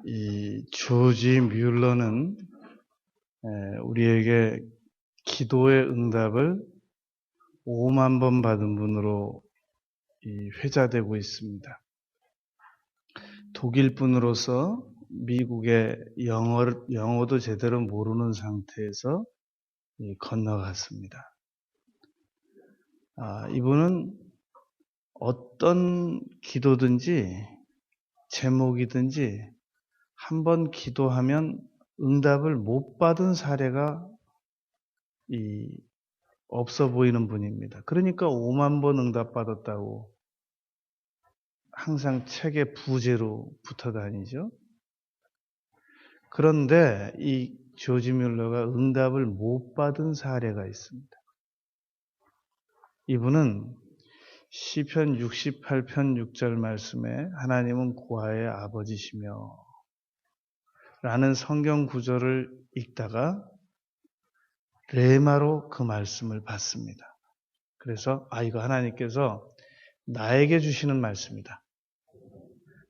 이 조지 뮬러는 우리에게 기도의 응답을 5만 번 받은 분으로 회자되고 있습니다. 독일 분으로서 미국의 영어도 제대로 모르는 상태에서 건너갔습니다. 이분은 어떤 기도든지 제목이든지 한번 기도하면 응답을 못 받은 사례가 없어 보이는 분입니다. 그러니까 5만 번 응답받았다고 항상 책의 부제로 붙어 다니죠. 그런데 이 조지 뮬러가 응답을 못 받은 사례가 있습니다. 이분은 시편 68편 6절 말씀에 하나님은 고아의 아버지시며 라는 성경 구절을 읽다가 레마로 그 말씀을 받습니다. 그래서 이거 하나님께서 나에게 주시는 말씀이다.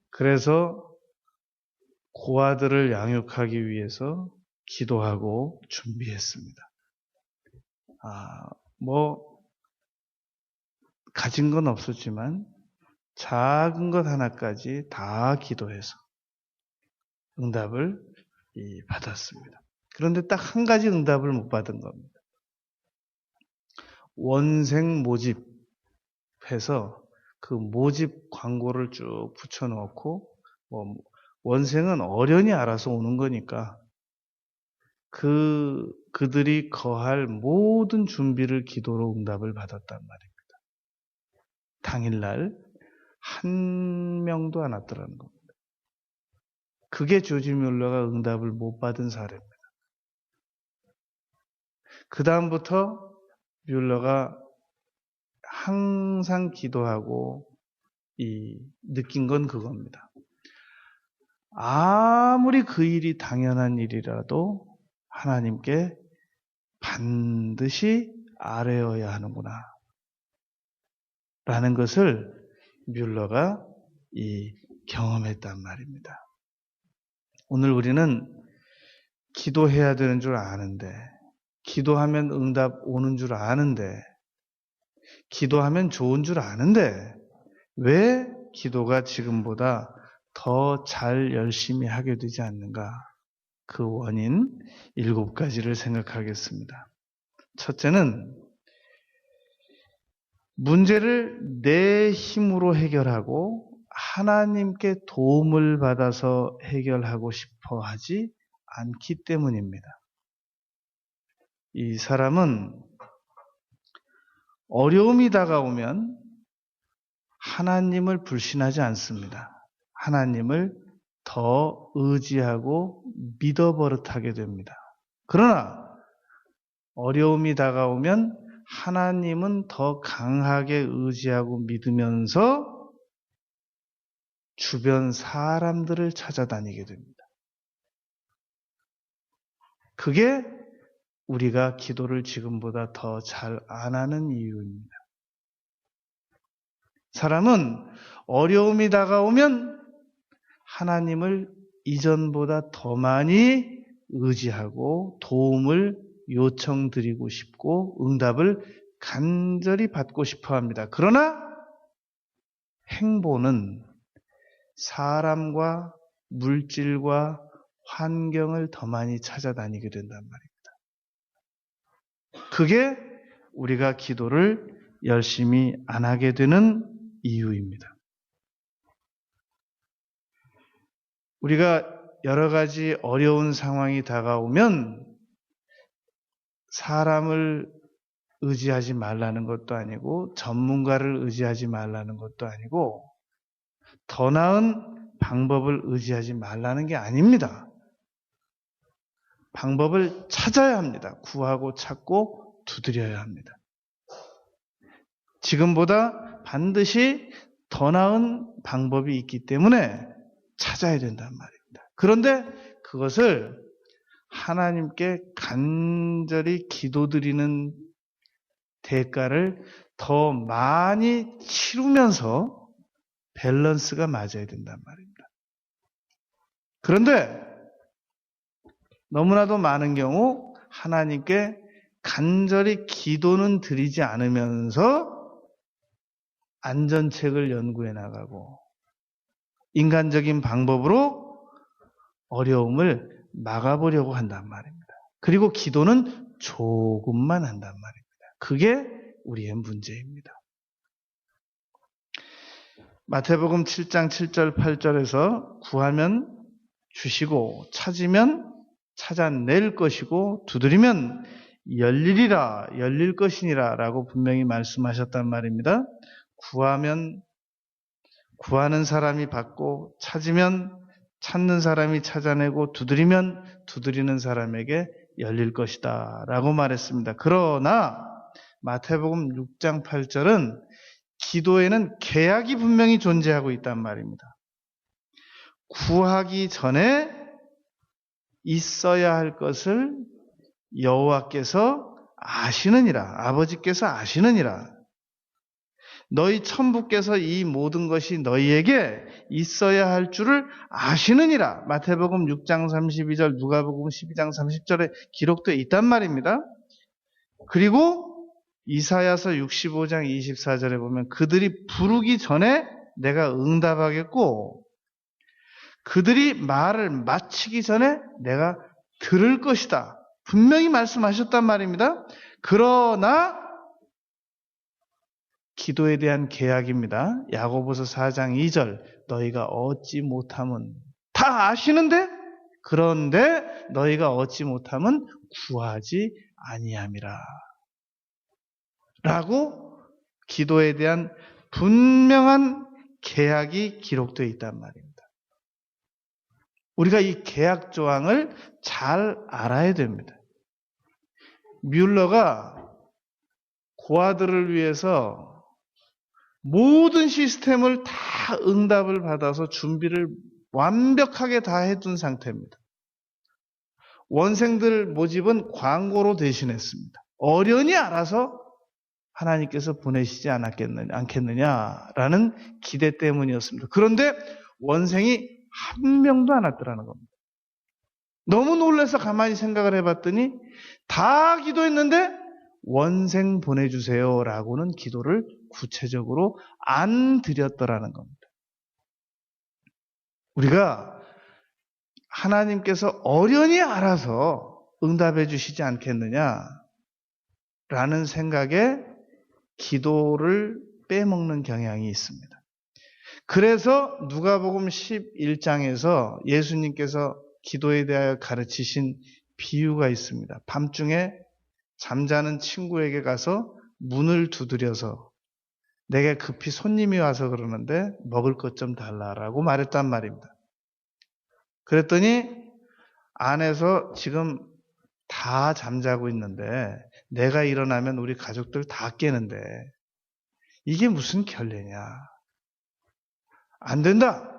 그래서 고아들을 양육하기 위해서 기도하고 준비했습니다. 가진 건 없었지만 작은 것 하나까지 다 기도해서 응답을 받았습니다. 그런데 딱 한 가지 응답을 못 받은 겁니다. 원생 모집해서 그 모집 광고를 쭉 붙여놓고 원생은 어련히 알아서 오는 거니까 그들이 거할 모든 준비를 기도로 응답을 받았단 말입니다. 당일날 한 명도 안 왔더라는 겁니다. 그게 조지 뮬러가 응답을 못 받은 사례입니다. 그 다음부터 뮬러가 항상 기도하고 느낀 건 그겁니다. 아무리 그 일이 당연한 일이라도 하나님께 반드시 아뢰어야 하는구나 라는 것을 뮬러가 경험했단 말입니다. 오늘 우리는 기도해야 되는 줄 아는데, 기도하면 응답 오는 줄 아는데, 기도하면 좋은 줄 아는데 왜 기도가 지금보다 더 잘 열심히 하게 되지 않는가? 그 원인 7가지를 생각하겠습니다. 첫째는 문제를 내 힘으로 해결하고 하나님께 도움을 받아서 해결하고 싶어 하지 않기 때문입니다. 이 사람은 어려움이 다가오면 하나님을 불신하지 않습니다. 하나님을 더 의지하고 믿어버릇하게 됩니다. 그러나 어려움이 다가오면 하나님은 더 강하게 의지하고 믿으면서 주변 사람들을 찾아다니게 됩니다. 그게 우리가 기도를 지금보다 더 잘 안 하는 이유입니다. 사람은 어려움이 다가오면 하나님을 이전보다 더 많이 의지하고 도움을 요청드리고 싶고 응답을 간절히 받고 싶어 합니다. 그러나 행보는 사람과 물질과 환경을 더 많이 찾아다니게 된단 말입니다. 그게 우리가 기도를 열심히 안 하게 되는 이유입니다. 우리가 여러 가지 어려운 상황이 다가오면 사람을 의지하지 말라는 것도 아니고 전문가를 의지하지 말라는 것도 아니고 더 나은 방법을 의지하지 말라는 게 아닙니다. 방법을 찾아야 합니다. 구하고 찾고 두드려야 합니다. 지금보다 반드시 더 나은 방법이 있기 때문에 찾아야 된단 말입니다. 그런데 그것을 하나님께 간절히 기도드리는 대가를 더 많이 치르면서 밸런스가 맞아야 된단 말입니다. 그런데 너무나도 많은 경우 하나님께 간절히 기도는 드리지 않으면서 안전책을 연구해 나가고 인간적인 방법으로 어려움을 막아보려고 한단 말입니다. 그리고 기도는 조금만 한단 말입니다. 그게 우리의 문제입니다. 마태복음 7장 7절 8절에서 구하면 주시고 찾으면 찾아낼 것이고 두드리면 열릴 것이니라 라고 분명히 말씀하셨단 말입니다. 구하면 구하는 사람이 받고 찾으면 찾는 사람이 찾아내고 두드리면 두드리는 사람에게 열릴 것이다 라고 말했습니다. 그러나 마태복음 6장 8절은 기도에는 계약이 분명히 존재하고 있단 말입니다. 구하기 전에 있어야 할 것을 여호와께서 아시느니라. 아버지께서 아시느니라. 너희 천부께서 이 모든 것이 너희에게 있어야 할 줄을 아시느니라. 마태복음 6장 32절, 누가복음 12장 30절에 기록되어 있단 말입니다. 그리고 이사야서 65장 24절에 보면 그들이 부르기 전에 내가 응답하겠고 그들이 말을 마치기 전에 내가 들을 것이다. 분명히 말씀하셨단 말입니다. 그러나 기도에 대한 계약입니다. 야고보서 4장 2절 너희가 얻지 못함은 다 아시는데 그런데 너희가 얻지 못함은 구하지 아니함이라 라고 기도에 대한 분명한 계약이 기록되어 있단 말입니다. 우리가 이 계약 조항을 잘 알아야 됩니다. 뮬러가 고아들을 위해서 모든 시스템을 다 응답을 받아서 준비를 완벽하게 다 해둔 상태입니다. 원생들 모집은 광고로 대신했습니다. 어련히 알아서 하나님께서 보내시지 않겠느냐라는 기대 때문이었습니다. 그런데 원생이 한 명도 안 왔더라는 겁니다. 너무 놀라서 가만히 생각을 해봤더니 다 기도했는데 원생 보내주세요라고는 기도를 구체적으로 안 드렸더라는 겁니다. 우리가 하나님께서 어련히 알아서 응답해 주시지 않겠느냐라는 생각에 기도를 빼먹는 경향이 있습니다. 그래서 누가복음 11장에서 예수님께서 기도에 대하여 가르치신 비유가 있습니다. 밤중에 잠자는 친구에게 가서 문을 두드려서 내게 급히 손님이 와서 그러는데 먹을 것 좀 달라라고 말했단 말입니다. 그랬더니 안에서 지금 다 잠자고 있는데 내가 일어나면 우리 가족들 다 깨는데 이게 무슨 결례냐. 안 된다!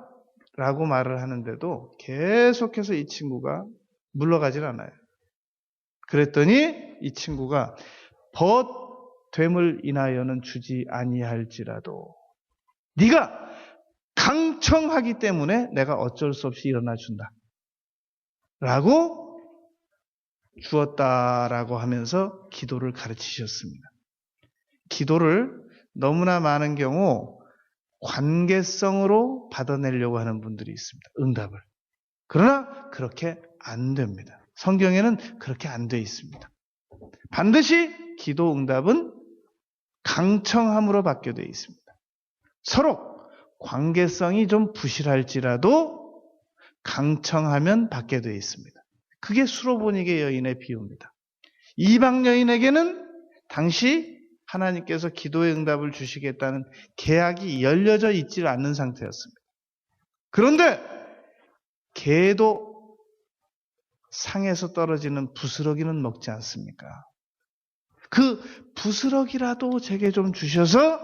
라고 말을 하는데도 계속해서 이 친구가 물러가질 않아요. 그랬더니 이 친구가 벗됨을 인하여는 주지 아니할지라도 네가 강청하기 때문에 내가 어쩔 수 없이 일어나 준다. 라고 주었다라고 하면서 기도를 가르치셨습니다. 기도를 너무나 많은 경우 관계성으로 받아내려고 하는 분들이 있습니다. 응답을. 그러나 그렇게 안 됩니다. 성경에는 그렇게 안 돼 있습니다. 반드시 기도 응답은 강청함으로 받게 되어 있습니다. 서로 관계성이 좀 부실할지라도 강청하면 받게 되어 있습니다. 그게 수로보니게 여인의 비유입니다. 이방 여인에게는 당시 하나님께서 기도의 응답을 주시겠다는 계약이 열려져 있지 않는 상태였습니다. 그런데 개도 상에서 떨어지는 부스러기는 먹지 않습니까? 그 부스러기라도 제게 좀 주셔서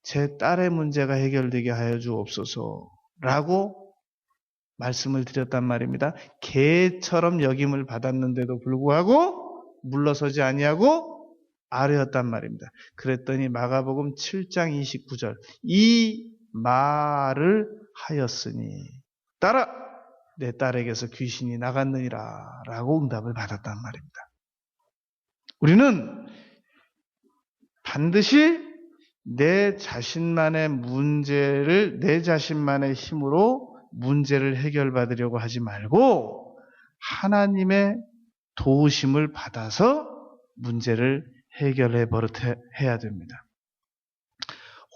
제 딸의 문제가 해결되게 하여 주옵소서라고 말씀을 드렸단 말입니다. 개처럼 역임을 받았는데도 불구하고 물러서지 아니하고 아뢰었단 말입니다. 그랬더니 마가복음 7장 29절 이 말을 하였으니 따라 내 딸에게서 귀신이 나갔느니라 라고 응답을 받았단 말입니다. 우리는 반드시 내 자신만의 문제를 내 자신만의 힘으로 문제를 해결받으려고 하지 말고 하나님의 도우심을 받아서 문제를 해결해 버릇해야 됩니다.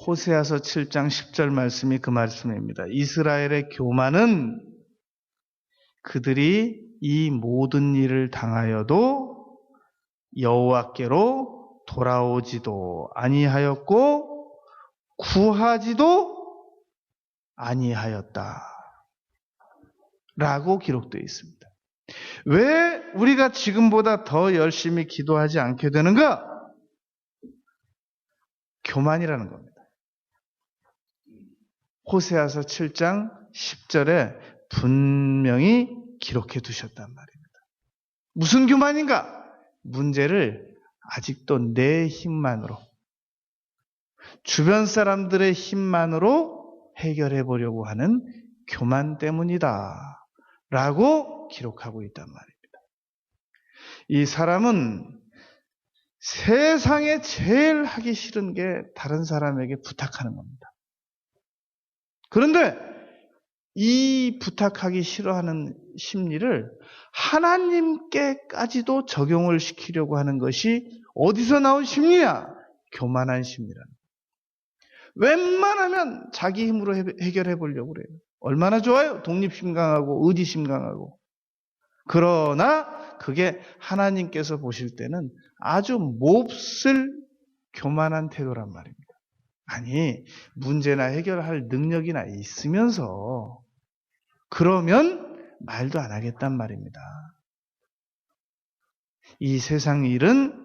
호세아서 7장 10절 말씀이 그 말씀입니다. 이스라엘의 교만은 그들이 이 모든 일을 당하여도 여호와께로 돌아오지도 아니하였고 구하지도 아니하였다 라고 기록되어 있습니다. 왜 우리가 지금보다 더 열심히 기도하지 않게 되는가? 교만이라는 겁니다. 호세아서 7장 10절에 분명히 기록해 두셨단 말입니다. 무슨 교만인가? 문제를 아직도 내 힘만으로, 주변 사람들의 힘만으로 해결해 보려고 하는 교만 때문이다 라고 기록하고 있단 말입니다. 이 사람은 세상에 제일 하기 싫은 게 다른 사람에게 부탁하는 겁니다. 그런데 이 부탁하기 싫어하는 심리를 하나님께까지도 적용을 시키려고 하는 것이 어디서 나온 심리야? 교만한 심리라는 거예요. 웬만하면 자기 힘으로 해결해 보려고 그래요. 얼마나 좋아요? 독립심 강하고 의지심 강하고. 그러나 그게 하나님께서 보실 때는 아주 몹쓸 교만한 태도란 말입니다. 아니, 문제나 해결할 능력이나 있으면서 그러면 말도 안 하겠단 말입니다. 이 세상 일은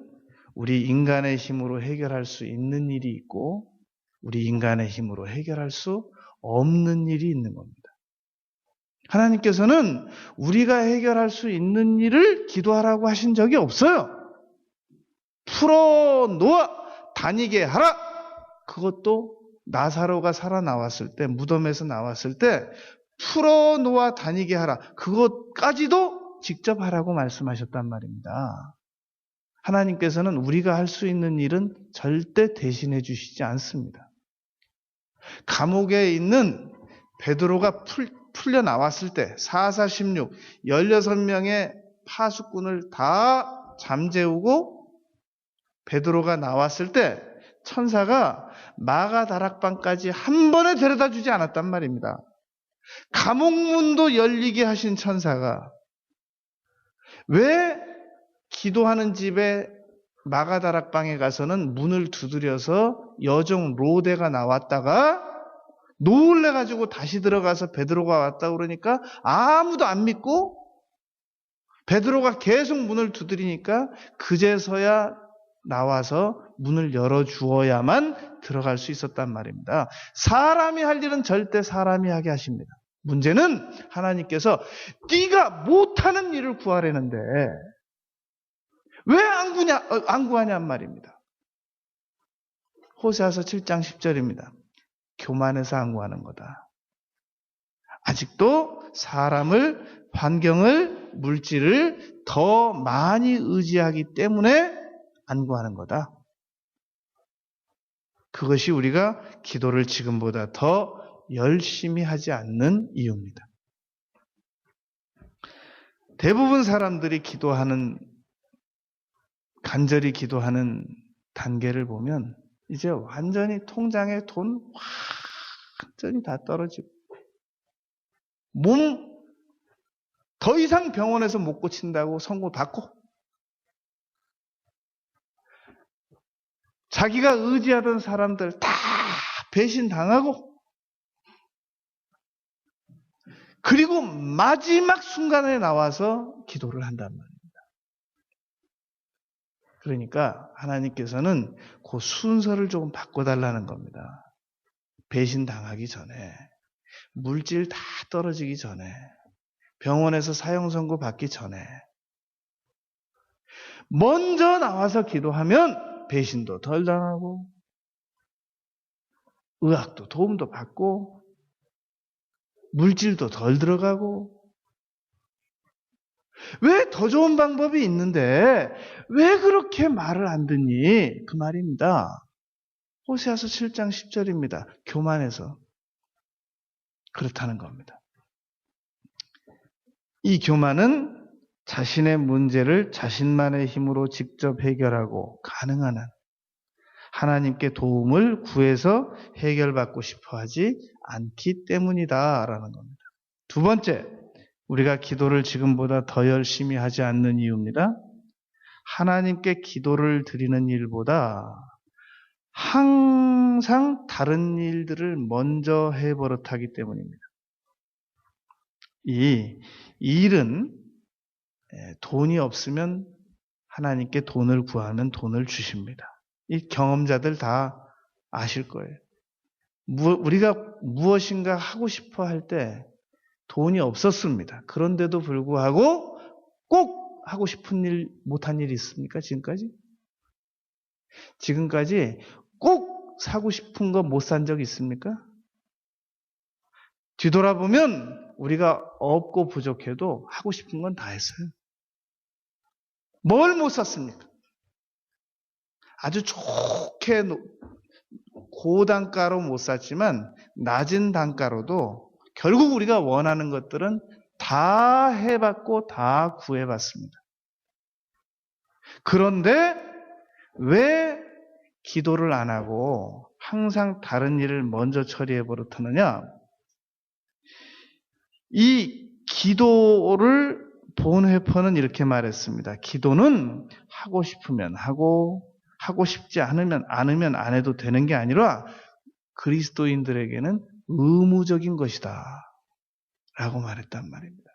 우리 인간의 힘으로 해결할 수 있는 일이 있고 우리 인간의 힘으로 해결할 수 없는 일이 있는 겁니다. 하나님께서는 우리가 해결할 수 있는 일을 기도하라고 하신 적이 없어요. 풀어놓아 다니게 하라. 그것도 나사로가 살아나왔을 때, 무덤에서 나왔을 때 풀어놓아 다니게 하라. 그것까지도 직접 하라고 말씀하셨단 말입니다. 하나님께서는 우리가 할 수 있는 일은 절대 대신해 주시지 않습니다. 감옥에 있는 베드로가 풀려 나왔을 때 4:16 16명의 파수꾼을 다 잠재우고 베드로가 나왔을 때 천사가 마가다락방까지 한 번에 데려다 주지 않았단 말입니다. 감옥문도 열리게 하신 천사가 왜 기도하는 집에 마가다락방에 가서는 문을 두드려서 여종 로데가 나왔다가 놀래가지고 다시 들어가서 베드로가 왔다 그러니까 아무도 안 믿고 베드로가 계속 문을 두드리니까 그제서야 나와서 문을 열어주어야만 들어갈 수 있었단 말입니다. 사람이 할 일은 절대 사람이 하게 하십니다. 문제는 하나님께서 네가 못하는 일을 구하려는데 왜 안 구하냔 말입니다. 호세아서 7장 10절입니다. 교만해서 안 구하는 거다. 아직도 사람을, 환경을, 물질을 더 많이 의지하기 때문에 안 구하는 거다. 그것이 우리가 기도를 지금보다 더 열심히 하지 않는 이유입니다. 대부분 사람들이 간절히 기도하는 단계를 보면 이제 완전히 통장에 돈 완전히 다 떨어지고 몸 더 이상 병원에서 못 고친다고 선고 받고 자기가 의지하던 사람들 다 배신당하고 그리고 마지막 순간에 나와서 기도를 한단 말입니다. 그러니까 하나님께서는 그 순서를 조금 바꿔달라는 겁니다. 배신당하기 전에, 물질 다 떨어지기 전에, 병원에서 사형 선고 받기 전에 먼저 나와서 기도하면 배신도 덜 당하고 의학도 도움도 받고 물질도 덜 들어가고 왜 더 좋은 방법이 있는데 왜 그렇게 말을 안 듣니? 그 말입니다. 호세아서 7장 10절입니다. 교만해서 그렇다는 겁니다. 이 교만은 자신의 문제를 자신만의 힘으로 직접 해결하고 가능한 한 하나님께 도움을 구해서 해결받고 싶어 하지 않기 때문이다라는 겁니다. 두 번째, 우리가 기도를 지금보다 더 열심히 하지 않는 이유입니다. 하나님께 기도를 드리는 일보다 항상 다른 일들을 먼저 해버릇하기 때문입니다. 이 일은 돈이 없으면 하나님께 돈을 구하면 돈을 주십니다. 이 경험자들 다 아실 거예요. 우리가 무엇인가 하고 싶어 할 때 돈이 없었습니다. 그런데도 불구하고 꼭 하고 싶은 일, 못한 일이 있습니까? 지금까지? 지금까지 꼭 사고 싶은 거 못 산 적 있습니까? 뒤돌아보면 우리가 없고 부족해도 하고 싶은 건 다 했어요. 뭘 못 샀습니까? 아주 좋게 고단가로 못 샀지만 낮은 단가로도 결국 우리가 원하는 것들은 다 해봤고 다 구해봤습니다. 그런데 왜 기도를 안 하고 항상 다른 일을 먼저 처리해 버릇하느냐? 이 기도를 본회퍼는 이렇게 말했습니다. 기도는 하고 싶으면 하고 싶지 않으면 안 해도 되는 게 아니라 그리스도인들에게는 의무적인 것이다 라고 말했단 말입니다.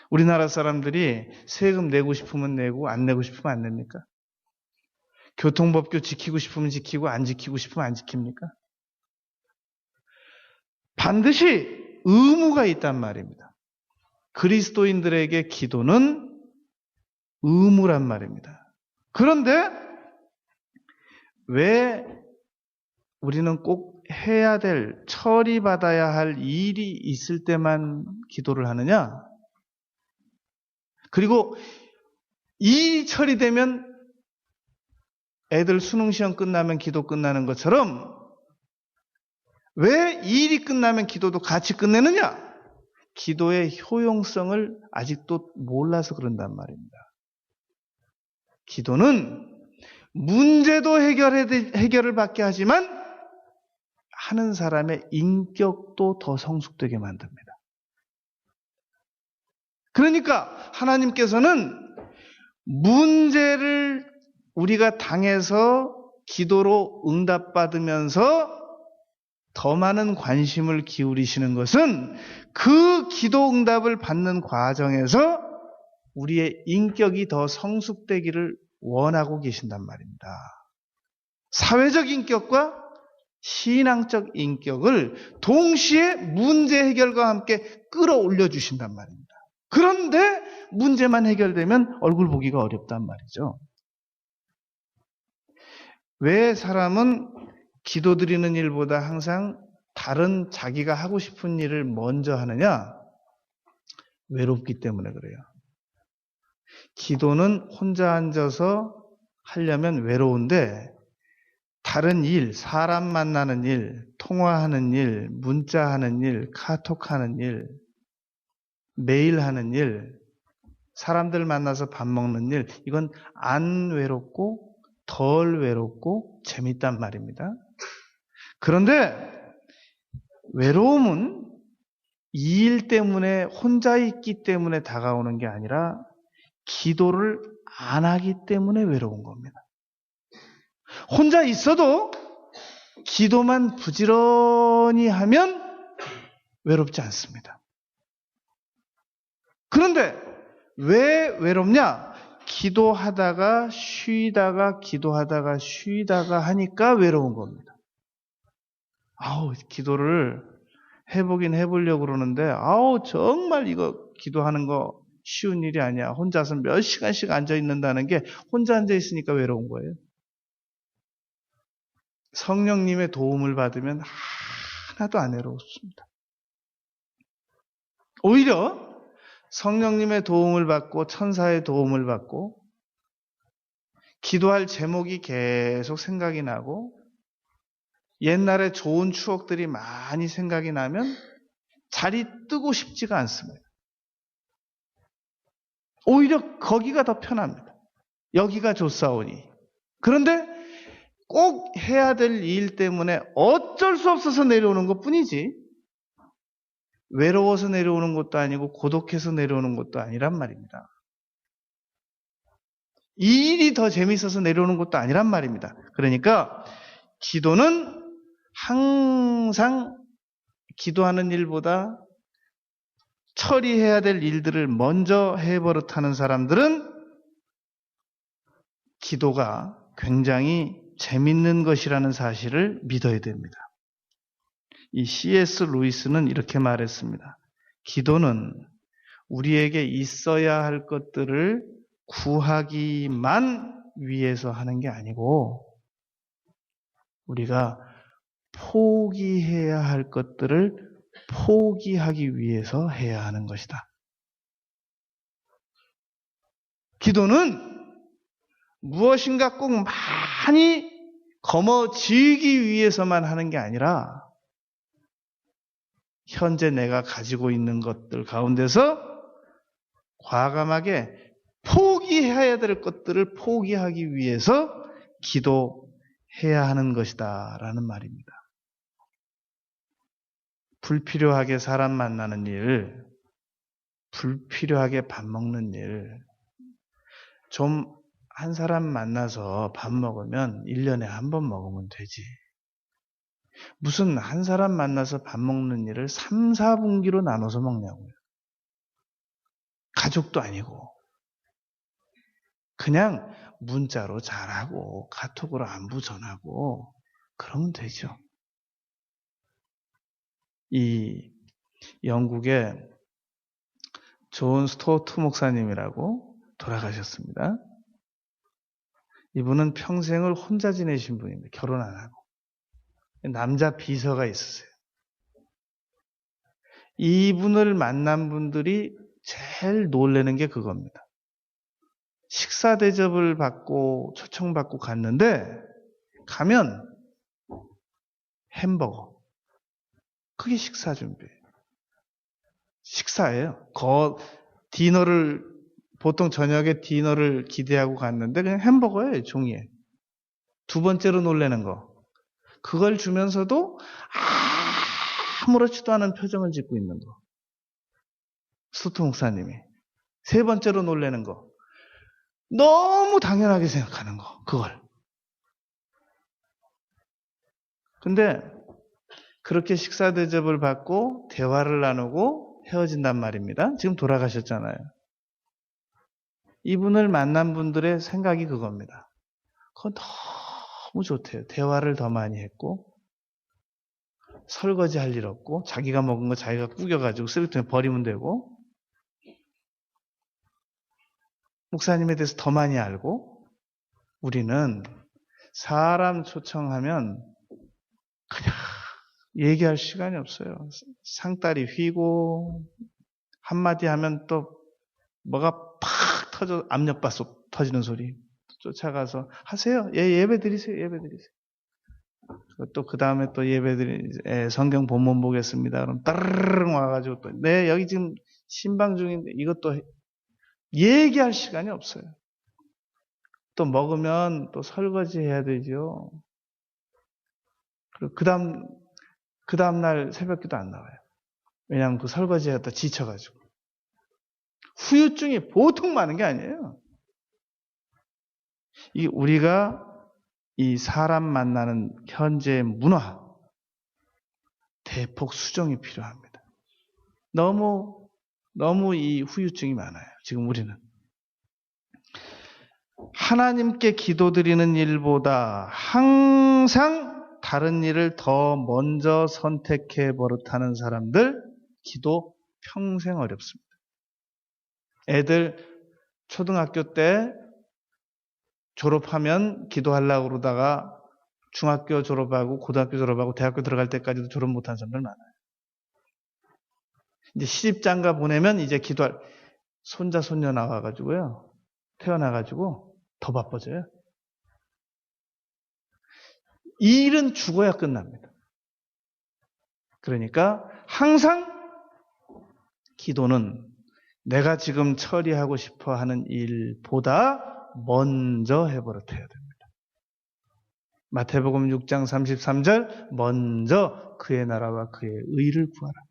우리나라 사람들이 세금 내고 싶으면 내고 안 내고 싶으면 안 냅니까? 교통법규 지키고 싶으면 지키고 안 지키고 싶으면 안 지킵니까? 반드시 의무가 있단 말입니다. 그리스도인들에게 기도는 의무란 말입니다. 그런데 왜 우리는 꼭 해야 될, 처리받아야 할 일이 있을 때만 기도를 하느냐? 그리고 일이 처리되면 애들 수능시험 끝나면 기도 끝나는 것처럼 왜 일이 끝나면 기도도 같이 끝내느냐? 기도의 효용성을 아직도 몰라서 그런단 말입니다. 기도는 문제도 해결을 받게 하지만 하는 사람의 인격도 더 성숙되게 만듭니다. 그러니까 하나님께서는 문제를 우리가 당해서 기도로 응답받으면서 더 많은 관심을 기울이시는 것은 그 기도 응답을 받는 과정에서 우리의 인격이 더 성숙되기를 원하고 계신단 말입니다. 사회적 인격과 신앙적 인격을 동시에 문제 해결과 함께 끌어올려 주신단 말입니다. 그런데 문제만 해결되면 얼굴 보기가 어렵단 말이죠. 왜 사람은 기도드리는 일보다 항상 다른 자기가 하고 싶은 일을 먼저 하느냐? 외롭기 때문에 그래요. 기도는 혼자 앉아서 하려면 외로운데 다른 일, 사람 만나는 일, 통화하는 일, 문자하는 일, 카톡하는 일, 메일하는 일, 사람들 만나서 밥 먹는 일, 이건 안 외롭고 덜 외롭고 재밌단 말입니다. 그런데 외로움은 이 일 때문에 혼자 있기 때문에 다가오는 게 아니라 기도를 안 하기 때문에 외로운 겁니다. 혼자 있어도 기도만 부지런히 하면 외롭지 않습니다. 그런데 왜 외롭냐? 기도하다가 쉬다가 기도하다가 쉬다가 하니까 외로운 겁니다. 기도를 해보긴 해보려고 그러는데 정말 이거 기도하는 거 쉬운 일이 아니야. 혼자서 몇 시간씩 앉아 있는다는 게 혼자 앉아 있으니까 외로운 거예요. 성령님의 도움을 받으면 하나도 안 외롭습니다. 오히려 성령님의 도움을 받고 천사의 도움을 받고 기도할 제목이 계속 생각이 나고 옛날에 좋은 추억들이 많이 생각이 나면 자리 뜨고 싶지가 않습니다. 오히려 거기가 더 편합니다. 여기가 좋사오니. 그런데 꼭 해야 될 일 때문에 어쩔 수 없어서 내려오는 것뿐이지 외로워서 내려오는 것도 아니고 고독해서 내려오는 것도 아니란 말입니다. 이 일이 더 재미있어서 내려오는 것도 아니란 말입니다. 그러니까 기도는 항상 기도하는 일보다 처리해야 될 일들을 먼저 해버릇하는 사람들은 기도가 굉장히 재밌는 것이라는 사실을 믿어야 됩니다. 이 C.S. 루이스는 이렇게 말했습니다. 기도는 우리에게 있어야 할 것들을 구하기만 위해서 하는 게 아니고 우리가 포기해야 할 것들을 포기하기 위해서 해야 하는 것이다. 기도는 무엇인가 꼭 많이 거머쥐기 위해서만 하는 게 아니라 현재 내가 가지고 있는 것들 가운데서 과감하게 포기해야 될 것들을 포기하기 위해서 기도해야 하는 것이다 라는 말입니다. 불필요하게 사람 만나는 일, 불필요하게 밥 먹는 일, 좀 한 사람 만나서 밥 먹으면 1년에 한 번 먹으면 되지. 무슨 한 사람 만나서 밥 먹는 일을 3, 4분기로 나눠서 먹냐고요. 가족도 아니고. 그냥 문자로 잘하고 카톡으로 안부 전하고 그러면 되죠. 이 영국의 존 스토어트 목사님이라고 돌아가셨습니다. 이분은 평생을 혼자 지내신 분입니다. 결혼 안 하고. 남자 비서가 있으세요. 이분을 만난 분들이 제일 놀라는 게 그겁니다. 식사 대접을 받고 초청받고 갔는데 가면 햄버거. 그게 식사 준비예요. 식사예요. 디너를 보통 저녁에 디너를 기대하고 갔는데 그냥 햄버거예요. 종이에. 두 번째로 놀라는 거. 그걸 주면서도 아무렇지도 않은 표정을 짓고 있는 거. 스토트 목사님이. 세 번째로 놀라는 거. 너무 당연하게 생각하는 거. 그걸. 근데 그렇게 식사 대접을 받고 대화를 나누고 헤어진단 말입니다. 지금 돌아가셨잖아요. 이분을 만난 분들의 생각이 그겁니다. 그거 너무 좋대요. 대화를 더 많이 했고 설거지 할 일 없고 자기가 먹은 거 자기가 구겨가지고 쓰레기통에 버리면 되고 목사님에 대해서 더 많이 알고 우리는 사람 초청하면 그냥 얘기할 시간이 없어요. 상다리 휘고 한마디 하면 또 뭐가 팍 터져 압력밥솥 터지는 소리 쫓아가서 하세요. 예배 드리세요. 예배 드리세요. 또 그 다음에 또 예배드리 성경 본문 보겠습니다. 그럼 따르릉 와가지고 또 네 여기 지금 신방 중인데 이것도 얘기할 시간이 없어요. 또 먹으면 또 설거지 해야 되죠. 그리고 그 다음 날 새벽기도 안 나와요. 왜냐하면 그 설거지 하다 지쳐가지고. 후유증이 보통 많은 게 아니에요. 우리가 이 사람 만나는 현재의 문화, 대폭 수정이 필요합니다. 너무 이 후유증이 많아요. 지금 우리는. 하나님께 기도드리는 일보다 항상 다른 일을 더 먼저 선택해 버릇하는 사람들, 기도 평생 어렵습니다. 애들 초등학교 때 졸업하면 기도하려고 그러다가 중학교 졸업하고 고등학교 졸업하고 대학교 들어갈 때까지도 졸업 못한 사람들 많아요. 이제 시집장가 보내면 이제 손자, 손녀 나와가지고요. 태어나가지고 더 바빠져요. 이 일은 죽어야 끝납니다. 그러니까 항상 기도는 내가 지금 처리하고 싶어 하는 일보다 먼저 해버릇해야 됩니다. 마태복음 6장 33절 먼저 그의 나라와 그의 의를 구하라.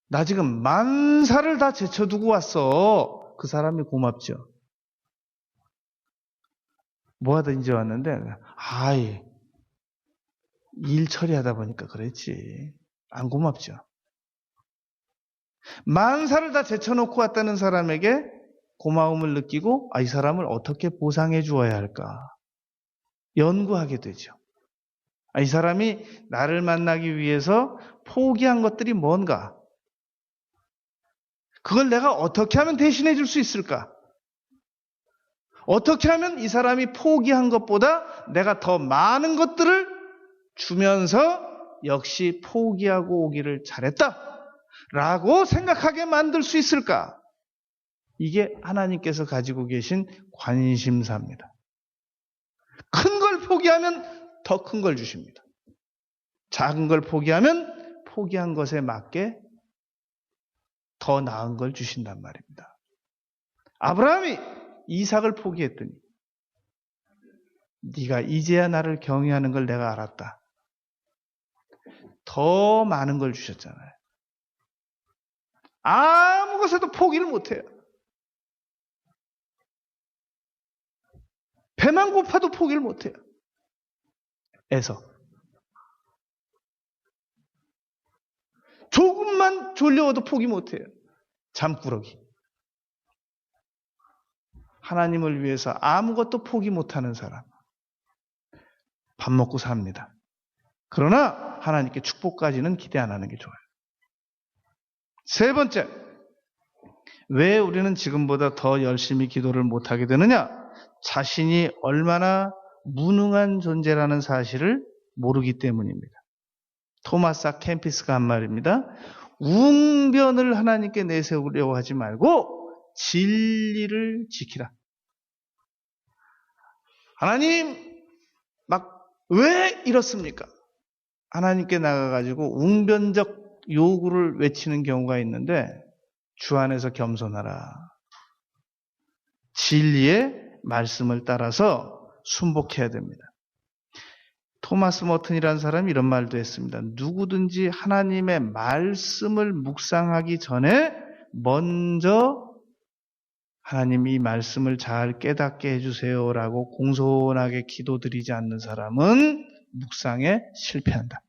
나 지금 만사를 다 제쳐두고 왔어. 그 사람이 고맙죠. 뭐 하든지 왔는데 일 처리하다 보니까 그랬지. 안 고맙죠. 만사를 다 제쳐놓고 왔다는 사람에게 고마움을 느끼고 이 사람을 어떻게 보상해 주어야 할까 연구하게 되죠. 이 사람이 나를 만나기 위해서 포기한 것들이 뭔가, 그걸 내가 어떻게 하면 대신해 줄 수 있을까? 어떻게 하면 이 사람이 포기한 것보다 내가 더 많은 것들을 주면서 역시 포기하고 오기를 잘했다 라고 생각하게 만들 수 있을까? 이게 하나님께서 가지고 계신 관심사입니다. 큰 걸 포기하면 더 큰 걸 주십니다. 작은 걸 포기하면 포기한 것에 맞게 더 나은 걸 주신단 말입니다. 아브라함이 이삭을 포기했더니 네가 이제야 나를 경외하는 걸 내가 알았다. 더 많은 걸 주셨잖아요. 아무 것에도 포기를 못해요. 배만 고파도 포기를 못해요. 에서 조금만 졸려워도 포기 못해요. 잠꾸러기. 하나님을 위해서 아무것도 포기 못하는 사람. 밥 먹고 삽니다. 그러나 하나님께 축복까지는 기대 안 하는 게 좋아요. 세 번째, 왜 우리는 지금보다 더 열심히 기도를 못하게 되느냐? 자신이 얼마나 무능한 존재라는 사실을 모르기 때문입니다. 토마스 아 캠피스가 한 말입니다. 웅변을 하나님께 내세우려고 하지 말고 진리를 지키라. 하나님, 왜 이렇습니까? 하나님께 나가가지고 웅변적 요구를 외치는 경우가 있는데 주 안에서 겸손하라. 진리의 말씀을 따라서 순복해야 됩니다. 토마스 머튼이라는 사람이 이런 말도 했습니다. 누구든지 하나님의 말씀을 묵상하기 전에 먼저 하나님 이 말씀을 잘 깨닫게 해주세요라고 공손하게 기도드리지 않는 사람은 묵상에 실패한다.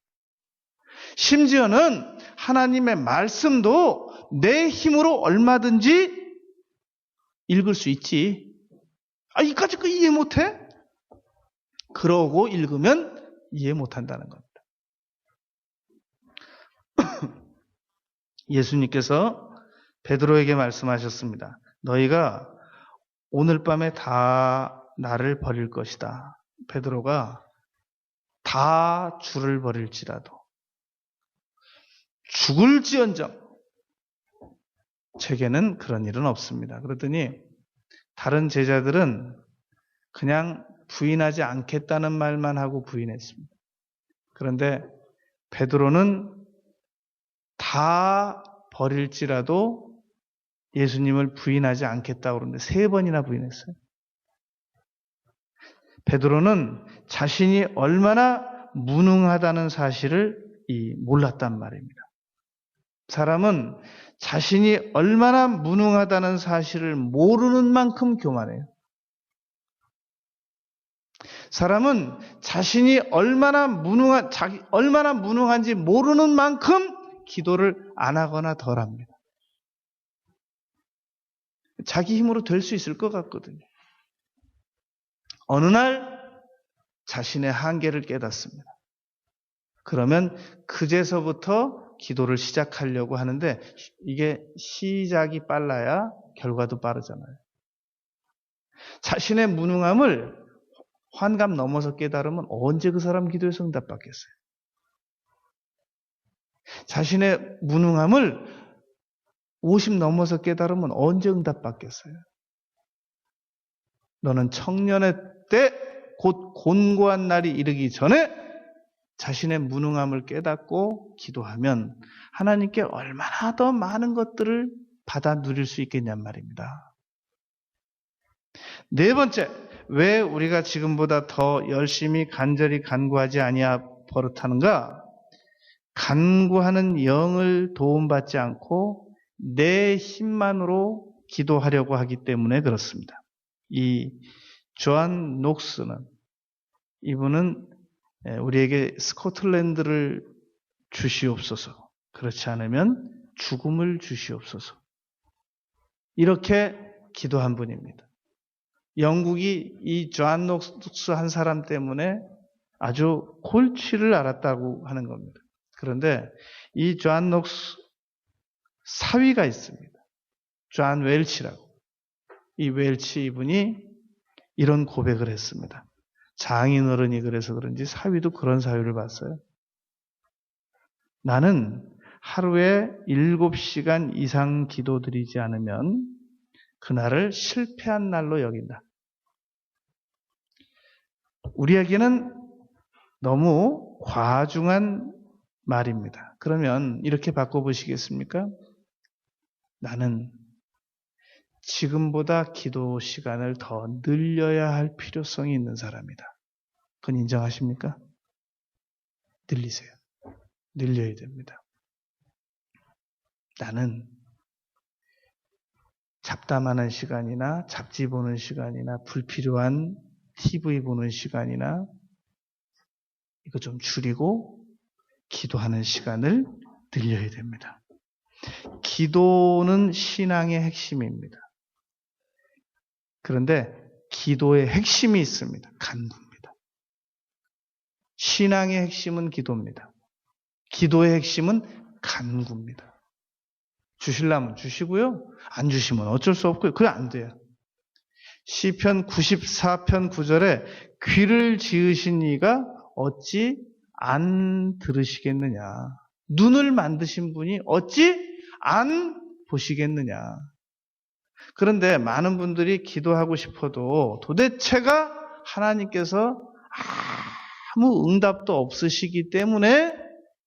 심지어는 하나님의 말씀도 내 힘으로 얼마든지 읽을 수 있지. 이까짓 거 이해 못해? 그러고 읽으면 이해 못한다는 겁니다. 예수님께서 베드로에게 말씀하셨습니다. 너희가 오늘 밤에 다 나를 버릴 것이다. 베드로가 다 주를 버릴지라도 죽을지언정 제게는 그런 일은 없습니다. 그러더니 다른 제자들은 그냥 부인하지 않겠다는 말만 하고 부인했습니다. 그런데 베드로는 다 버릴지라도 예수님을 부인하지 않겠다고 그러는데 3번이나 부인했어요. 베드로는 자신이 얼마나 무능하다는 사실을 몰랐단 말입니다. 사람은 자신이 얼마나 무능하다는 사실을 모르는 만큼 교만해요. 사람은 자신이 얼마나 무능한지 모르는 만큼 기도를 안 하거나 덜 합니다. 자기 힘으로 될 수 있을 것 같거든요. 어느 날 자신의 한계를 깨닫습니다. 그러면 그제서부터 기도를 시작하려고 하는데 이게 시작이 빨라야 결과도 빠르잖아요. 자신의 무능함을 환갑 넘어서 깨달으면 언제 그 사람 기도에 응답받겠어요? 자신의 무능함을 50 넘어서 깨달으면 언제 응답받겠어요? 너는 청년의 때 곧 곤고한 날이 이르기 전에 자신의 무능함을 깨닫고 기도하면 하나님께 얼마나 더 많은 것들을 받아 누릴 수 있겠냔 말입니다. 네 번째, 왜 우리가 지금보다 더 열심히 간절히 간구하지 아니하 버릇하는가? 간구하는 영을 도움받지 않고 내 힘만으로 기도하려고 하기 때문에 그렇습니다. 이 존 녹스는, 이분은 우리에게 스코틀랜드를 주시옵소서, 그렇지 않으면 죽음을 주시옵소서, 이렇게 기도한 분입니다. 영국이 이 존 녹스 한 사람 때문에 아주 골치를 앓았다고 하는 겁니다. 그런데 이 존 녹스 사위가 있습니다. 존 웰치라고. 이 웰치 이분이 이런 고백을 했습니다. 장인어른이 그래서 그런지 사위도 그런 사유를 봤어요. 나는 하루에 7시간 이상 기도드리지 않으면 그날을 실패한 날로 여긴다. 우리에게는 너무 과중한 말입니다. 그러면 이렇게 바꿔보시겠습니까? 나는 지금보다 기도 시간을 더 늘려야 할 필요성이 있는 사람이다. 그건 인정하십니까? 늘리세요. 늘려야 됩니다. 나는 잡담하는 시간이나 잡지 보는 시간이나 불필요한 TV 보는 시간이나 이거 좀 줄이고 기도하는 시간을 늘려야 됩니다. 기도는 신앙의 핵심입니다. 그런데 기도의 핵심이 있습니다. 간구입니다. 신앙의 핵심은 기도입니다. 기도의 핵심은 간구입니다. 주시려면 주시고요. 안 주시면 어쩔 수 없고요. 그래 안 돼요. 시편 94편 9절에 귀를 지으신 이가 어찌 안 들으시겠느냐. 눈을 만드신 분이 어찌 안 보시겠느냐. 그런데 많은 분들이 기도하고 싶어도 도대체가 하나님께서 아무 응답도 없으시기 때문에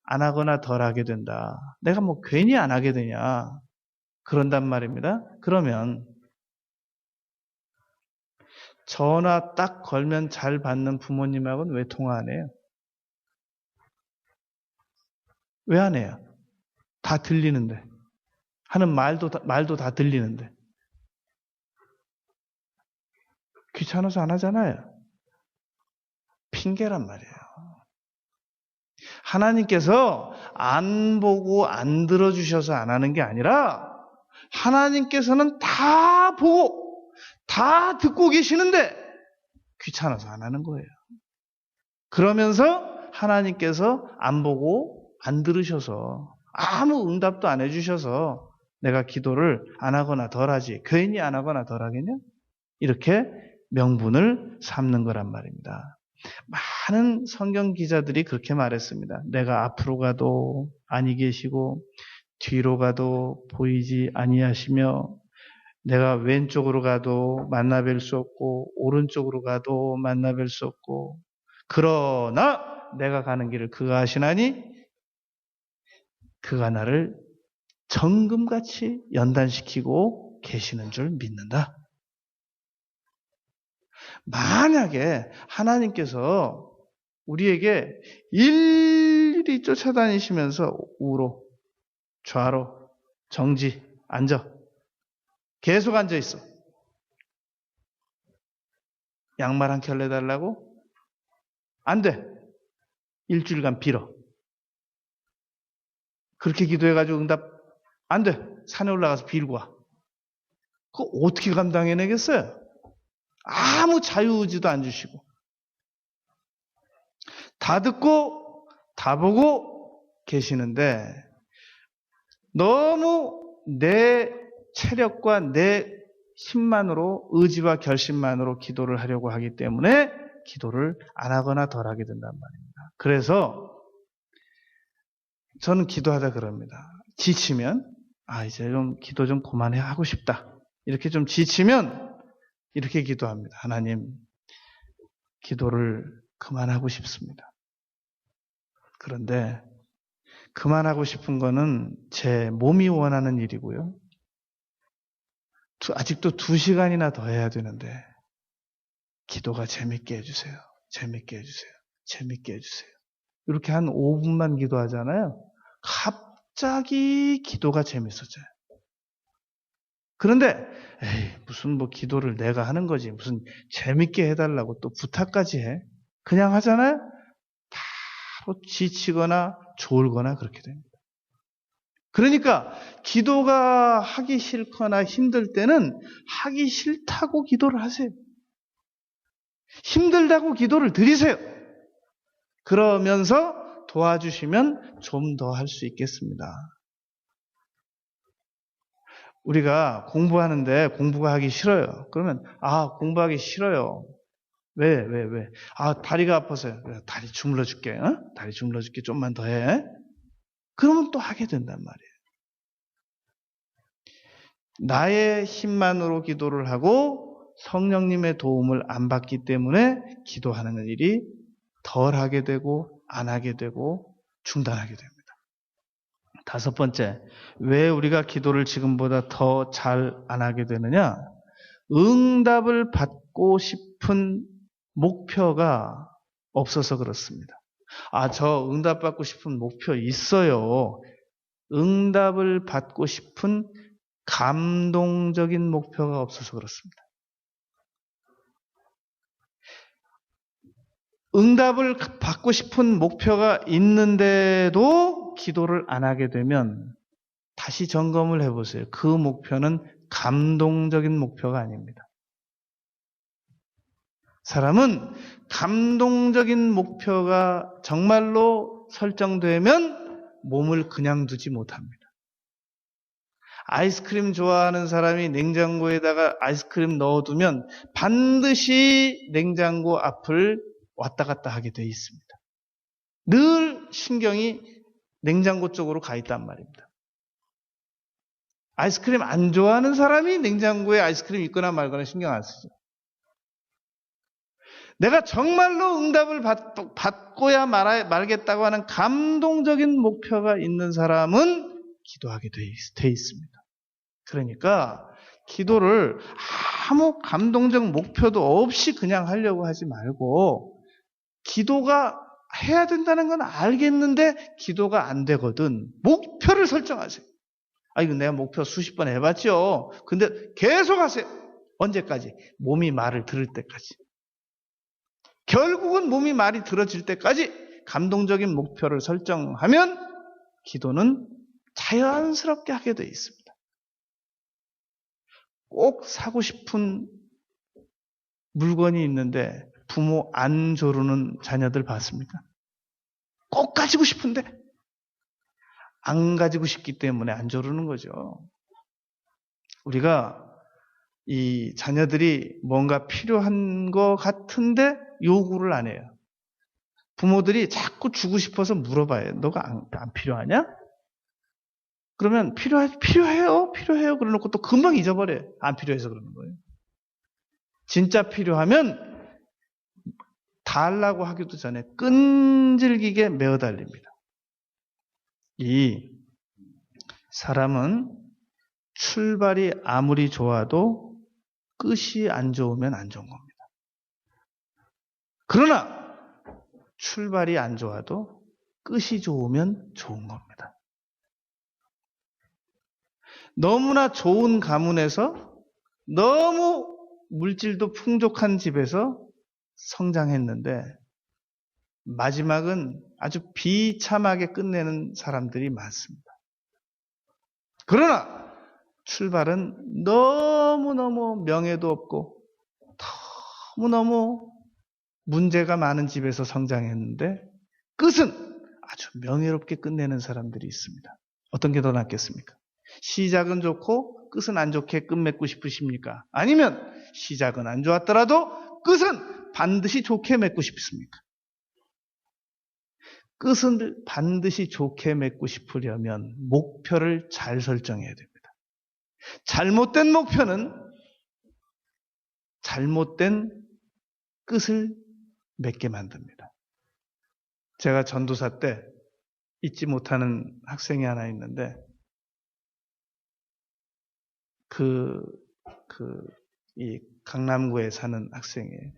안 하거나 덜 하게 된다. 내가 뭐 괜히 안 하게 되냐. 그런단 말입니다. 그러면 전화 딱 걸면 잘 받는 부모님하고는 왜 통화 안 해요? 왜 안 해요? 다 들리는데. 하는 말도 다 들리는데. 귀찮아서 안 하잖아요. 핑계란 말이에요. 하나님께서 안 보고 안 들어주셔서 안 하는 게 아니라 하나님께서는 다 보고 다 듣고 계시는데 귀찮아서 안 하는 거예요. 그러면서 하나님께서 안 보고 안 들으셔서 아무 응답도 안 해주셔서 내가 기도를 안 하거나 덜 하지. 괜히 안 하거나 덜 하겠냐? 이렇게 명분을 삼는 거란 말입니다. 많은 성경 기자들이 그렇게 말했습니다. 내가 앞으로 가도 아니 계시고 뒤로 가도 보이지 아니하시며 내가 왼쪽으로 가도 만나뵐 수 없고 오른쪽으로 가도 만나뵐 수 없고 그러나 내가 가는 길을 그가 아시나니 그가 나를 정금같이 연단시키고 계시는 줄 믿는다. 만약에 하나님께서 우리에게 일일이 쫓아다니시면서 우로, 좌로, 정지, 앉아. 계속 앉아 있어. 양말 한 켤레 달라고? 안 돼. 일주일간 빌어. 그렇게 기도해가지고 응답 안 돼. 산에 올라가서 빌고 와. 그거 어떻게 감당해내겠어요? 아무 자유의지도 안 주시고 다 듣고 다 보고 계시는데 너무 내 체력과 내 힘만으로 의지와 결심만으로 기도를 하려고 하기 때문에 기도를 안 하거나 덜 하게 된단 말입니다. 그래서 저는 기도하다 그럽니다. 지치면 이제 좀 기도 좀 그만해 하고 싶다. 이렇게 좀 지치면 이렇게 기도합니다. 하나님, 기도를 그만하고 싶습니다. 그런데 그만하고 싶은 거는 제 몸이 원하는 일이고요. 아직도 2시간이나 더 해야 되는데 기도가 재밌게 해주세요. 재밌게 해주세요. 재밌게 해주세요. 이렇게 한 5분만 기도하잖아요. 갑자기 기도가 재밌어져요. 그런데 무슨 뭐 기도를 내가 하는 거지. 무슨 재밌게 해달라고 또 부탁까지 해. 그냥 하잖아요. 바로 지치거나 졸거나 그렇게 됩니다. 그러니까 기도가 하기 싫거나 힘들 때는 하기 싫다고 기도를 하세요. 힘들다고 기도를 드리세요. 그러면서 도와주시면 좀 더 할 수 있겠습니다. 우리가 공부하는데 공부가 하기 싫어요. 그러면 공부하기 싫어요. 왜? 다리가 아파서요. 다리 주물러 줄게. 다리 주물러 줄게. 좀만 더 해. 그러면 또 하게 된단 말이에요. 나의 힘만으로 기도를 하고 성령님의 도움을 안 받기 때문에 기도하는 일이 덜 하게 되고 안 하게 되고 중단하게 됩니다. 5번째, 왜 우리가 기도를 지금보다 더 잘 안 하게 되느냐? 응답을 받고 싶은 목표가 없어서 그렇습니다. 저 응답 받고 싶은 목표 있어요. 응답을 받고 싶은 감동적인 목표가 없어서 그렇습니다. 응답을 받고 싶은 목표가 있는데도 기도를 안 하게 되면 다시 점검을 해보세요. 그 목표는 감동적인 목표가 아닙니다. 사람은 감동적인 목표가 정말로 설정되면 몸을 그냥 두지 못합니다. 아이스크림 좋아하는 사람이 냉장고에다가 아이스크림 넣어두면 반드시 냉장고 앞을 왔다 갔다 하게 돼 있습니다. 늘 신경이 냉장고 쪽으로 가 있단 말입니다. 아이스크림 안 좋아하는 사람이 냉장고에 아이스크림 있거나 말거나 신경 안 쓰죠. 내가 정말로 응답을 받고야 말겠다고 하는 감동적인 목표가 있는 사람은 기도하게 돼 있습니다. 그러니까 기도를 아무 감동적 목표도 없이 그냥 하려고 하지 말고, 기도가 해야 된다는 건 알겠는데 기도가 안 되거든. 목표를 설정하세요. 이거 내가 목표 수십 번 해봤죠. 근데 계속 하세요. 언제까지? 몸이 말을 들을 때까지. 결국은 몸이 말이 들어질 때까지 감동적인 목표를 설정하면 기도는 자연스럽게 하게 돼 있습니다. 꼭 사고 싶은 물건이 있는데 부모 안 조르는 자녀들 봤습니까? 꼭 가지고 싶은데 안 가지고 싶기 때문에 안 조르는 거죠. 우리가 이 자녀들이 뭔가 필요한 것 같은데 요구를 안 해요. 부모들이 자꾸 주고 싶어서 물어봐요. 너가 안 필요하냐? 그러면 필요해요. 그러놓고 또 금방 잊어버려요. 안 필요해서 그러는 거예요. 진짜 필요하면 달라고 하기도 전에 끈질기게 메어 달립니다. 이 사람은 출발이 아무리 좋아도 끝이 안 좋으면 안 좋은 겁니다. 그러나 출발이 안 좋아도 끝이 좋으면 좋은 겁니다. 너무나 좋은 가문에서 너무 물질도 풍족한 집에서 성장했는데 마지막은 아주 비참하게 끝내는 사람들이 많습니다. 그러나 출발은 너무너무 명예도 없고 너무너무 문제가 많은 집에서 성장했는데 끝은 아주 명예롭게 끝내는 사람들이 있습니다. 어떤 게 더 낫겠습니까? 시작은 좋고 끝은 안 좋게 끝맺고 싶으십니까? 아니면 시작은 안 좋았더라도 끝은 반드시 좋게 맺고 싶습니까? 끝은 반드시 좋게 맺고 싶으려면 목표를 잘 설정해야 됩니다. 잘못된 목표는 잘못된 끝을 맺게 만듭니다. 제가 전도사 때 잊지 못하는 학생이 하나 있는데 이 강남구에 사는 학생이에요.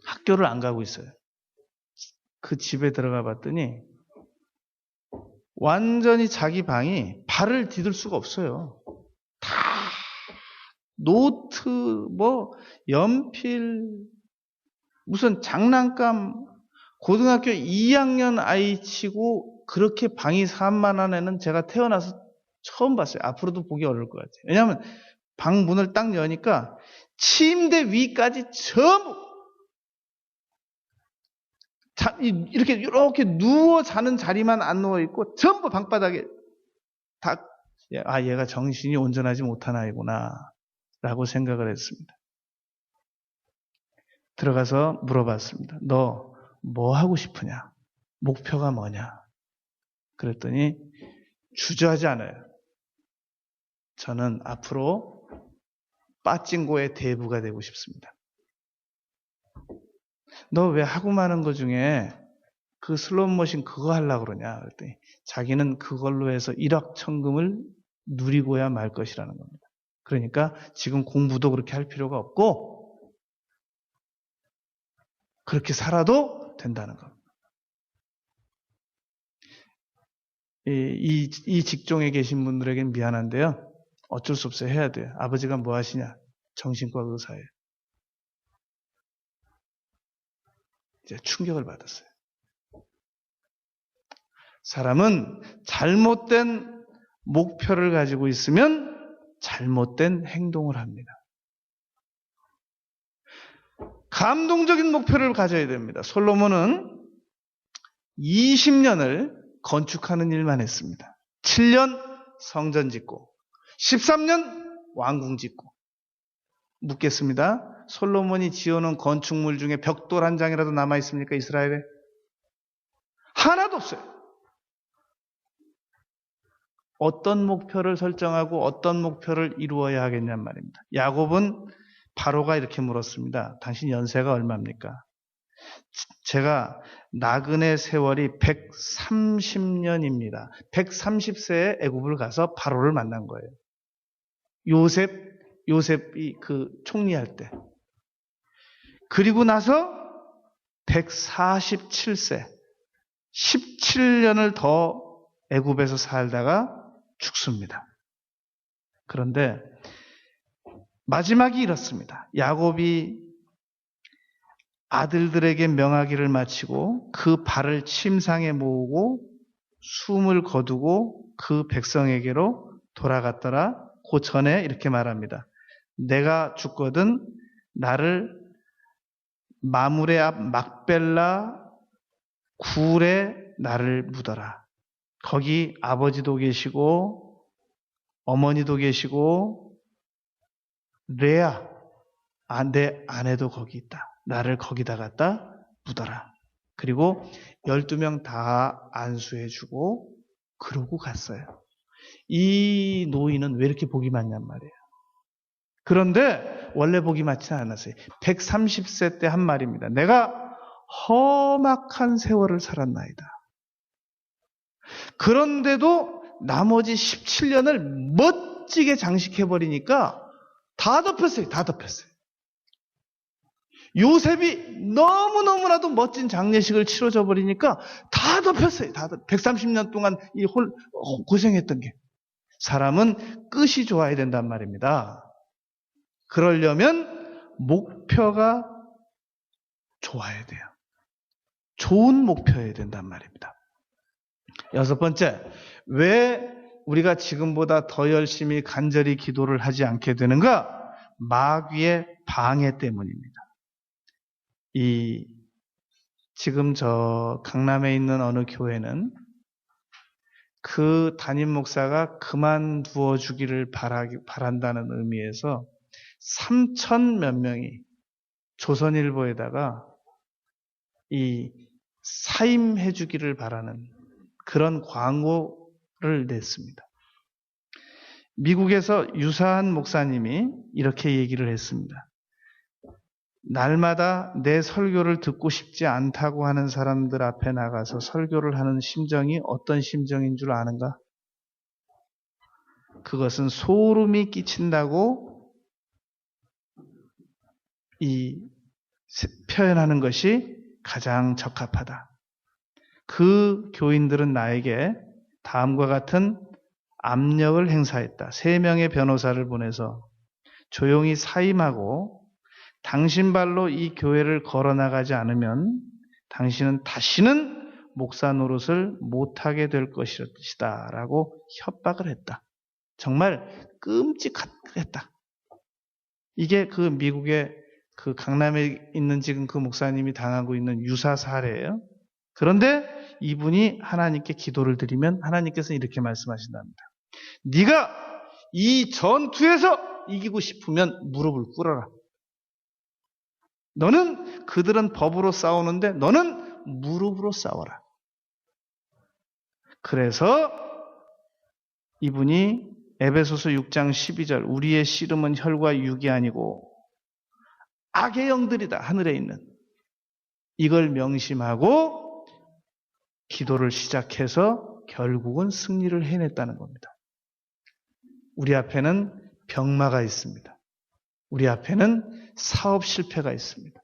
학교를 안 가고 있어요. 그 집에 들어가 봤더니 완전히 자기 방이 발을 디딜 수가 없어요. 다 노트, 연필, 무슨 장난감, 고등학교 2학년 아이 치고 그렇게 방이 산만한 애는 제가 태어나서 처음 봤어요. 앞으로도 보기 어려울 것 같아요. 왜냐하면 방 문을 딱 여니까 침대 위까지 전부 이렇게 누워 자는 자리만 안 누워 있고 전부 방바닥에 다 얘가 정신이 온전하지 못한 아이구나 라고 생각을 했습니다. 들어가서 물어봤습니다. 너 뭐 하고 싶으냐? 목표가 뭐냐? 그랬더니 주저하지 않아요. 저는 앞으로 빠찡고의 대부가 되고 싶습니다. 너 왜 하고 마는 거 중에 그 슬롯머신 그거 하려고 그러냐? 그랬더니 자기는 그걸로 해서 일확천금을 누리고야 말 것이라는 겁니다. 그러니까 지금 공부도 그렇게 할 필요가 없고 그렇게 살아도 된다는 겁니다. 이 직종에 계신 분들에겐 미안한데요. 어쩔 수 없어요. 해야 돼요. 아버지가 뭐 하시냐? 정신과 의사예요. 이제 충격을 받았어요. 사람은 잘못된 목표를 가지고 있으면 잘못된 행동을 합니다. 감동적인 목표를 가져야 됩니다. 솔로몬은 20년을 건축하는 일만 했습니다. 7년 성전 짓고 13년 왕궁 짓고. 묻겠습니다. 솔로몬이 지어놓은 건축물 중에 벽돌 한 장이라도 남아있습니까? 이스라엘에? 하나도 없어요. 어떤 목표를 설정하고 어떤 목표를 이루어야 하겠냔 말입니다. 야곱은 바로가 이렇게 물었습니다. 당신 연세가 얼마입니까? 제가 나그네 세월이 130년입니다. 130세에 애굽을 가서 바로를 만난 거예요. 요셉이 그 총리할 때. 그리고 나서 147세, 17년을 더 애굽에서 살다가 죽습니다. 그런데 마지막이 이렇습니다. 야곱이 아들들에게 명하기를 마치고 그 발을 침상에 모으고 숨을 거두고 그 백성에게로 돌아갔더라. 그 전에 이렇게 말합니다. 내가 죽거든 나를 마물의 앞 막벨라 굴에 나를 묻어라. 거기 아버지도 계시고 어머니도 계시고 레아 내 아내도 거기 있다. 나를 거기다 갖다 묻어라. 그리고 12명 다 안수해주고 그러고 갔어요. 이 노인은 왜 이렇게 복이 많냔 말이에요. 그런데 원래 복이 많지는 않았어요. 130세 때 한 말입니다. 내가 험악한 세월을 살았나이다. 그런데도 나머지 17년을 멋지게 장식해버리니까 다 덮였어요. 다 덮였어요. 요셉이 너무너무나도 멋진 장례식을 치러져 버리니까 다 덮였어요. 130년 동안 고생했던 게. 사람은 끝이 좋아야 된단 말입니다. 그러려면 목표가 좋아야 돼요. 좋은 목표여야 된단 말입니다. 6번째, 왜 우리가 지금보다 더 열심히 간절히 기도를 하지 않게 되는가? 마귀의 방해 때문입니다. 지금 저 강남에 있는 어느 교회는 그 담임 목사가 그만두어 주기를 바란다는 의미에서 3,000 몇 명이 조선일보에다가 이 사임해 주기를 바라는 그런 광고를 냈습니다. 미국에서 유사한 목사님이 이렇게 얘기를 했습니다. 날마다 내 설교를 듣고 싶지 않다고 하는 사람들 앞에 나가서 설교를 하는 심정이 어떤 심정인 줄 아는가? 그것은 소름이 끼친다고 표현하는 것이 가장 적합하다. 그 교인들은 나에게 다음과 같은 압력을 행사했다. 3명의 변호사를 보내서 조용히 사임하고 당신 발로 이 교회를 걸어나가지 않으면 당신은 다시는 목사 노릇을 못하게 될 것이다 라고 협박을 했다. 정말 끔찍했다. 이게 그 미국의 그 강남에 있는 지금 그 목사님이 당하고 있는 유사 사례예요. 그런데 이분이 하나님께 기도를 드리면 하나님께서 이렇게 말씀하신답니다. 네가 이 전투에서 이기고 싶으면 무릎을 꿇어라. 너는 그들은 법으로 싸우는데 너는 무릎으로 싸워라. 그래서 이분이 에베소서 6장 12절 우리의 씨름은 혈과 육이 아니고 악의 영들이다. 하늘에 있는. 이걸 명심하고 기도를 시작해서 결국은 승리를 해냈다는 겁니다. 우리 앞에는 병마가 있습니다. 우리 앞에는 사업 실패가 있습니다.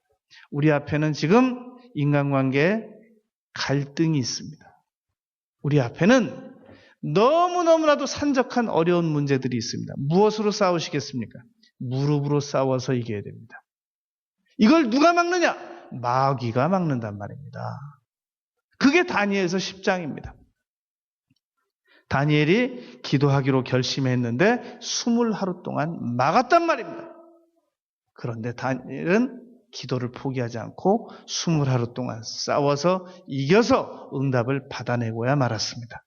우리 앞에는 지금 인간관계에 갈등이 있습니다. 우리 앞에는 너무너무나도 산적한 어려운 문제들이 있습니다. 무엇으로 싸우시겠습니까? 무릎으로 싸워서 이겨야 됩니다. 이걸 누가 막느냐? 마귀가 막는단 말입니다. 그게 다니엘서 10장입니다. 다니엘이 기도하기로 결심했는데 20하루 동안 막았단 말입니다. 그런데 다니엘은 기도를 포기하지 않고 20하루 동안 싸워서 이겨서 응답을 받아내고야 말았습니다.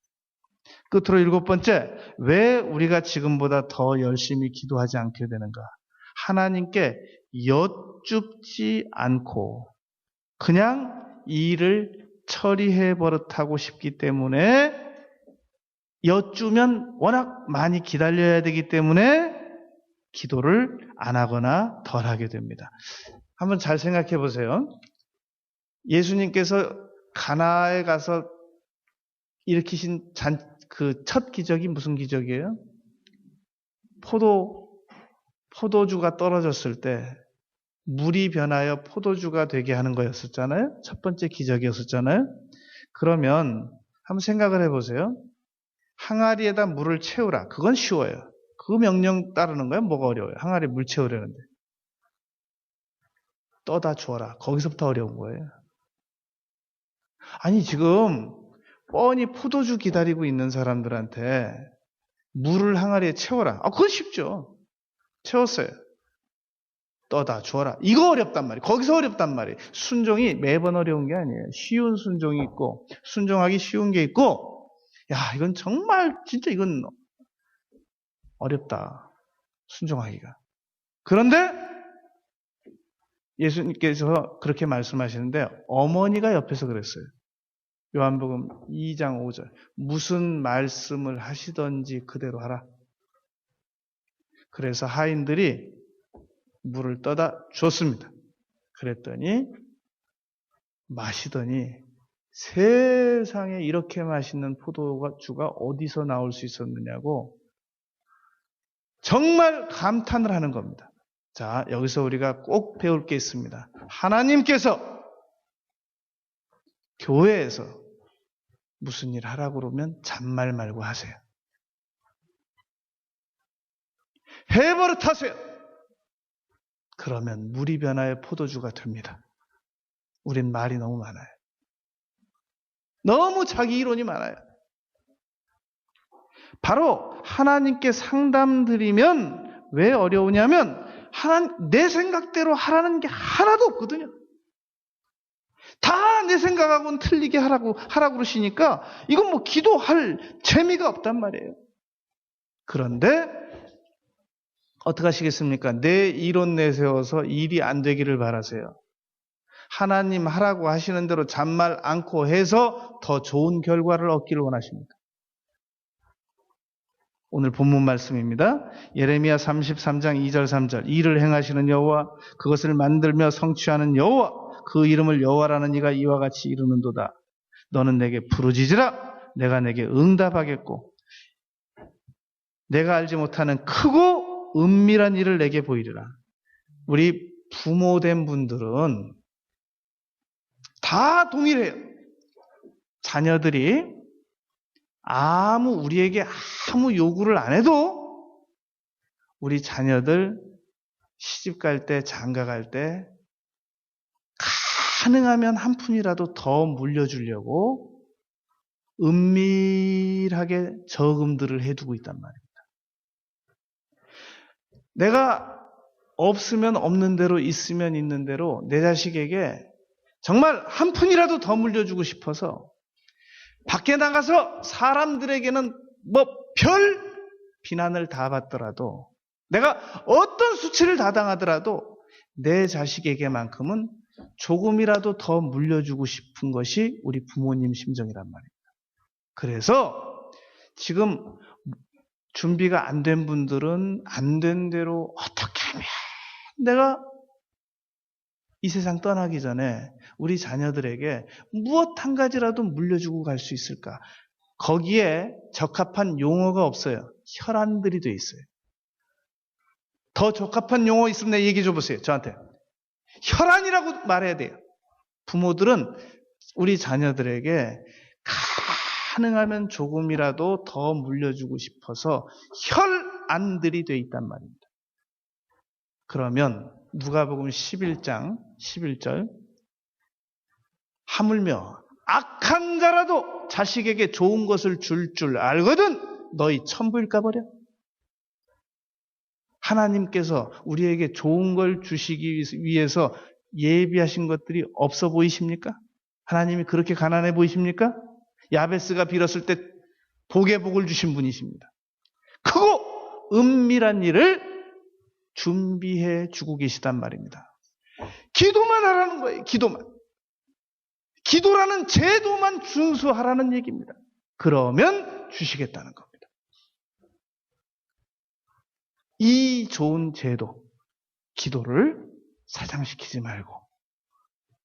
끝으로 7번째, 왜 우리가 지금보다 더 열심히 기도하지 않게 되는가? 하나님께 여쭙지 않고 그냥 이 일을 처리해 버릇하고 싶기 때문에 여쭈면 워낙 많이 기다려야 되기 때문에 기도를 안 하거나 덜 하게 됩니다. 한번 잘 생각해 보세요. 예수님께서 가나에 가서 일으키신 그 첫 기적이 무슨 기적이에요? 포도주가 떨어졌을 때 물이 변하여 포도주가 되게 하는 거였었잖아요. 첫 번째 기적이었었잖아요. 그러면 한번 생각을 해보세요. 항아리에다 물을 채우라. 그건 쉬워요. 그 명령 따르는 거예요. 뭐가 어려워요? 항아리에 물 채우려는데. 떠다 주어라. 거기서부터 어려운 거예요. 아니 지금 뻔히 포도주 기다리고 있는 사람들한테 물을 항아리에 채워라. 그건 쉽죠. 채웠어요. 떠다 주어라. 이거 어렵단 말이에요. 거기서 어렵단 말이에요. 순종이 매번 어려운 게 아니에요. 쉬운 순종이 있고 순종하기 쉬운 게 있고 이건 정말 진짜 이건 어렵다. 순종하기가. 그런데 예수님께서 그렇게 말씀하시는데 어머니가 옆에서 그랬어요. 요한복음 2장 5절 무슨 말씀을 하시던지 그대로 하라. 그래서 하인들이 물을 떠다 줬습니다. 그랬더니 마시더니 세상에 이렇게 맛있는 포도주가 어디서 나올 수 있었느냐고 정말 감탄을 하는 겁니다. 자, 여기서 우리가 꼭 배울 게 있습니다. 하나님께서 교회에서 무슨 일 하라고 그러면 잔말 말고 하세요. 해버릇하세요. 그러면 물이 변하여 포도주가 됩니다. 우린 말이 너무 많아요. 너무 자기 이론이 많아요. 바로 하나님께 상담드리면 왜 어려우냐면 내 생각대로 하라는 게 하나도 없거든요. 다 내 생각하고는 틀리게 하라고 그러시니까 이건 뭐 기도할 재미가 없단 말이에요. 그런데 어떻게 하시겠습니까? 내 이론 내세워서 일이 안 되기를 바라세요. 하나님 하라고 하시는 대로 잔말 않고 해서 더 좋은 결과를 얻기를 원하십니까? 오늘 본문 말씀입니다. 예레미야 33장 2절 3절. 이를 행하시는 여호와, 그것을 만들며 성취하는 여호와, 그 이름을 여호와라는 이가 이와 같이 이르는도다. 너는 내게 부르짖으라. 내가 내게 응답하겠고 내가 알지 못하는 크고 은밀한 일을 내게 보이리라. 우리 부모된 분들은 다 동일해요. 자녀들이 우리에게 아무 요구를 안 해도 우리 자녀들 시집 갈 때, 장가 갈 때 가능하면 한 푼이라도 더 물려주려고 은밀하게 저금들을 해두고 있단 말입니다. 내가 없으면 없는 대로, 있으면 있는 대로 내 자식에게 정말 한 푼이라도 더 물려주고 싶어서 밖에 나가서 사람들에게는 별 비난을 다 받더라도, 내가 어떤 수치를 다 당하더라도 내 자식에게만큼은 조금이라도 더 물려주고 싶은 것이 우리 부모님 심정이란 말입니다. 그래서 지금 준비가 안 된 분들은 안 된 대로 어떻게 하면 내가 이 세상 떠나기 전에 우리 자녀들에게 무엇 한 가지라도 물려주고 갈 수 있을까? 거기에 적합한 용어가 없어요. 혈안들이 돼 있어요. 더 적합한 용어 있으면 내 얘기 줘보세요. 저한테. 혈안이라고 말해야 돼요. 부모들은 우리 자녀들에게 가능하면 조금이라도 더 물려주고 싶어서 혈안들이 돼 있단 말입니다. 그러면 누가복음 11장 11절, 하물며 악한 자라도 자식에게 좋은 것을 줄 알거든 너희 천부일까 버려. 하나님께서 우리에게 좋은 걸 주시기 위해서 예비하신 것들이 없어 보이십니까? 하나님이 그렇게 가난해 보이십니까? 야베스가 빌었을 때 복의 복을 주신 분이십니다. 크고 은밀한 일을 준비해 주고 계시단 말입니다. 기도만 하라는 거예요. 기도만. 기도라는 제도만 준수하라는 얘기입니다. 그러면 주시겠다는 겁니다. 이 좋은 제도, 기도를 사장시키지 말고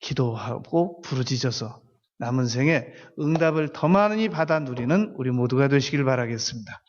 기도하고 부르짖어서 남은 생에 응답을 더 많이 받아 누리는 우리 모두가 되시길 바라겠습니다.